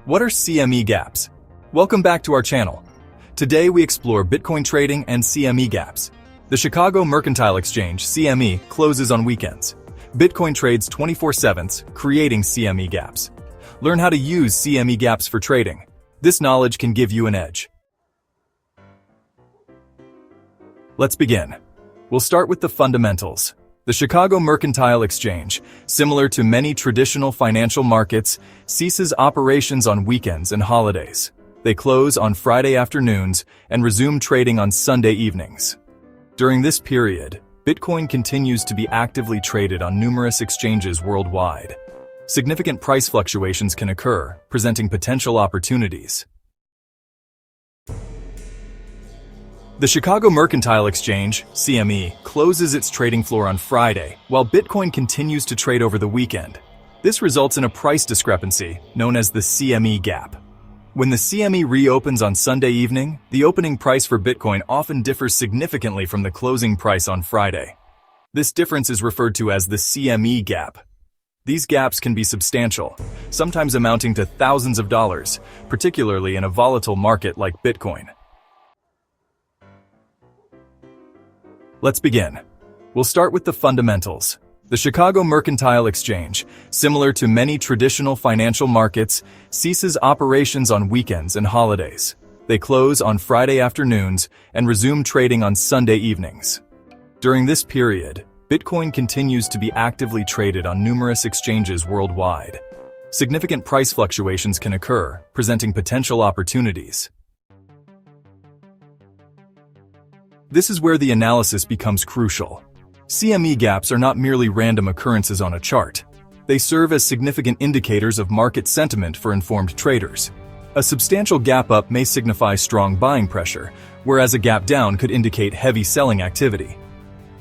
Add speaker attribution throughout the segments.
Speaker 1: What are CME gaps? Welcome back to our channel. Today we explore Bitcoin trading and CME gaps. The Chicago Mercantile Exchange, CME, closes on weekends. Bitcoin trades 24/7, creating CME gaps. Learn how to use CME gaps for trading. This knowledge can give you an edge. Let's begin. We'll start with the fundamentals. The Chicago Mercantile Exchange, similar to many traditional financial markets, ceases operations on weekends and holidays. They close on Friday afternoons and resume trading on Sunday evenings. During this period, Bitcoin continues to be actively traded on numerous exchanges worldwide. Significant price fluctuations can occur, presenting potential opportunities. The Chicago Mercantile Exchange, CME, closes its trading floor on Friday, while Bitcoin continues to trade over the weekend. This results in a price discrepancy, known as the CME gap. When the CME reopens on Sunday evening, the opening price for Bitcoin often differs significantly from the closing price on Friday. This difference is referred to as the CME gap. These gaps can be substantial, sometimes amounting to thousands of dollars, particularly in a volatile market like Bitcoin. Let's begin. We'll start with the fundamentals. The Chicago Mercantile Exchange, similar to many traditional financial markets, ceases operations on weekends and holidays. They close on Friday afternoons and resume trading on Sunday evenings. During this period, Bitcoin continues to be actively traded on numerous exchanges worldwide. Significant price fluctuations can occur, presenting potential opportunities. This is where the analysis becomes crucial. CME gaps are not merely random occurrences on a chart. They serve as significant indicators of market sentiment for informed traders. A substantial gap up may signify strong buying pressure, whereas a gap down could indicate heavy selling activity.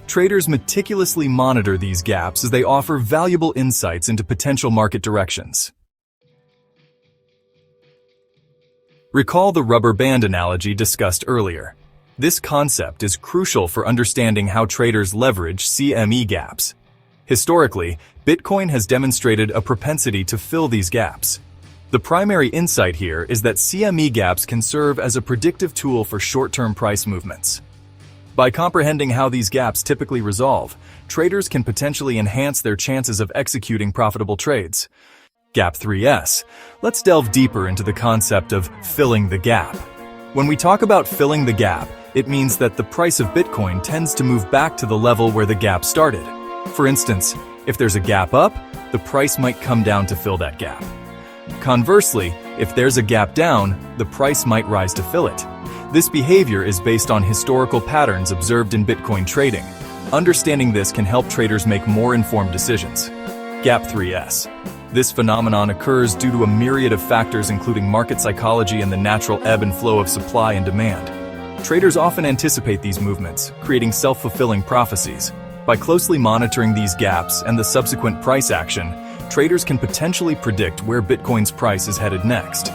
Speaker 1: Traders meticulously monitor these gaps as they offer valuable insights into potential market directions. Recall the rubber band analogy discussed earlier. This concept is crucial for understanding how traders leverage CME gaps. Historically, Bitcoin has demonstrated a propensity to fill these gaps. The primary insight here is that CME gaps can serve as a predictive tool for short-term price movements. By comprehending how these gaps typically resolve, traders can potentially enhance their chances of executing profitable trades. Gap 3S. Let's delve deeper into the concept of filling the gap. When we talk about filling the gap, it means that the price of Bitcoin tends to move back to the level where the gap started. For instance, if there's a gap up, the price might come down to fill that gap. Conversely, if there's a gap down, the price might rise to fill it. This behavior is based on historical patterns observed in Bitcoin trading. Understanding this can help traders make more informed decisions. Gap 3S. This phenomenon occurs due to a myriad of factors including market psychology and the natural ebb and flow of supply and demand. Traders often anticipate these movements, creating self-fulfilling prophecies. By closely monitoring these gaps and the subsequent price action, traders can potentially predict where Bitcoin's price is headed next.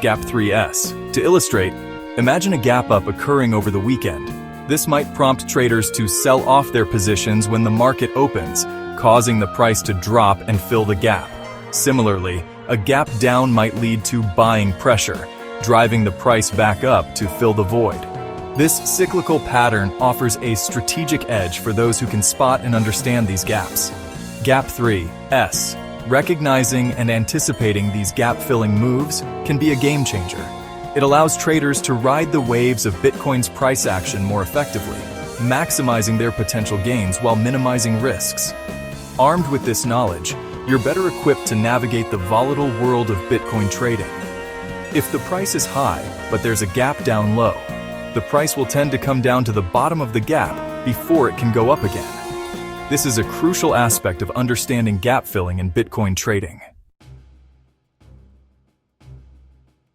Speaker 1: Gap 3S. To illustrate, imagine a gap up occurring over the weekend. This might prompt traders to sell off their positions when the market opens, causing the price to drop and fill the gap. Similarly, a gap down might lead to buying pressure, driving the price back up to fill the void. This cyclical pattern offers a strategic edge for those who can spot and understand these gaps. Gap 3S. Recognizing and anticipating these gap-filling moves can be a game changer. It allows traders to ride the waves of Bitcoin's price action more effectively, maximizing their potential gains while minimizing risks. Armed with this knowledge, you're better equipped to navigate the volatile world of Bitcoin trading. If the price is high, but there's a gap down low, the price will tend to come down to the bottom of the gap before it can go up again. This is a crucial aspect of understanding gap filling in Bitcoin trading.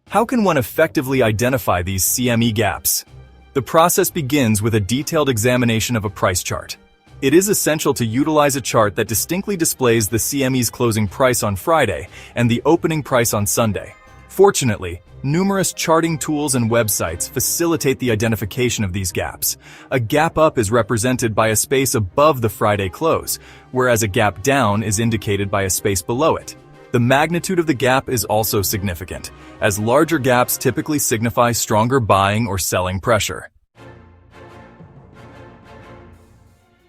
Speaker 1: How can one effectively identify these CME gaps? The process begins with a detailed examination of a price chart. It is essential to utilize a chart that distinctly displays the CME's closing price on Friday and the opening price on Sunday. Fortunately, numerous charting tools and websites facilitate the identification of these gaps. A gap up is represented by a space above the Friday close, whereas a gap down is indicated by a space below it. The magnitude of the gap is also significant, as larger gaps typically signify stronger buying or selling pressure.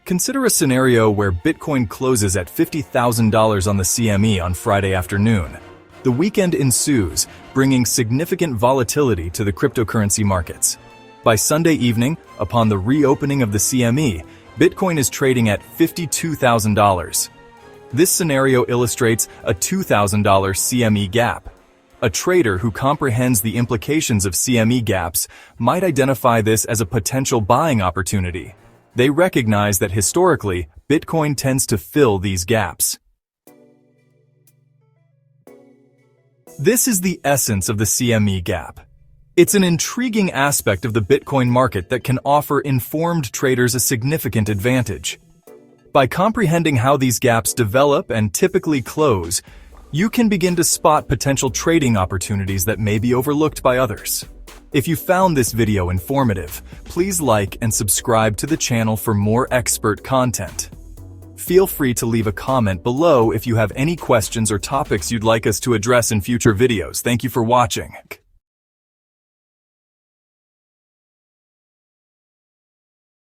Speaker 1: Consider a scenario where Bitcoin closes at $50,000 on the CME on Friday afternoon. The weekend ensues, bringing significant volatility to the cryptocurrency markets. By Sunday evening, upon the reopening of the CME, Bitcoin is trading at $52,000. This scenario illustrates a $2,000 CME gap. A trader who comprehends the implications of CME gaps might identify this as a potential buying opportunity. They recognize that historically, Bitcoin tends to fill these gaps. This is the essence of the CME gap. It's an intriguing aspect of the Bitcoin market that can offer informed traders a significant advantage. By comprehending how these gaps develop and typically close, you can begin to spot potential trading opportunities that may be overlooked by others. If you found this video informative, please like and subscribe to the channel for more expert content. Feel free to leave a comment below if you have any questions or topics you'd like us to address in future videos. Thank you for watching.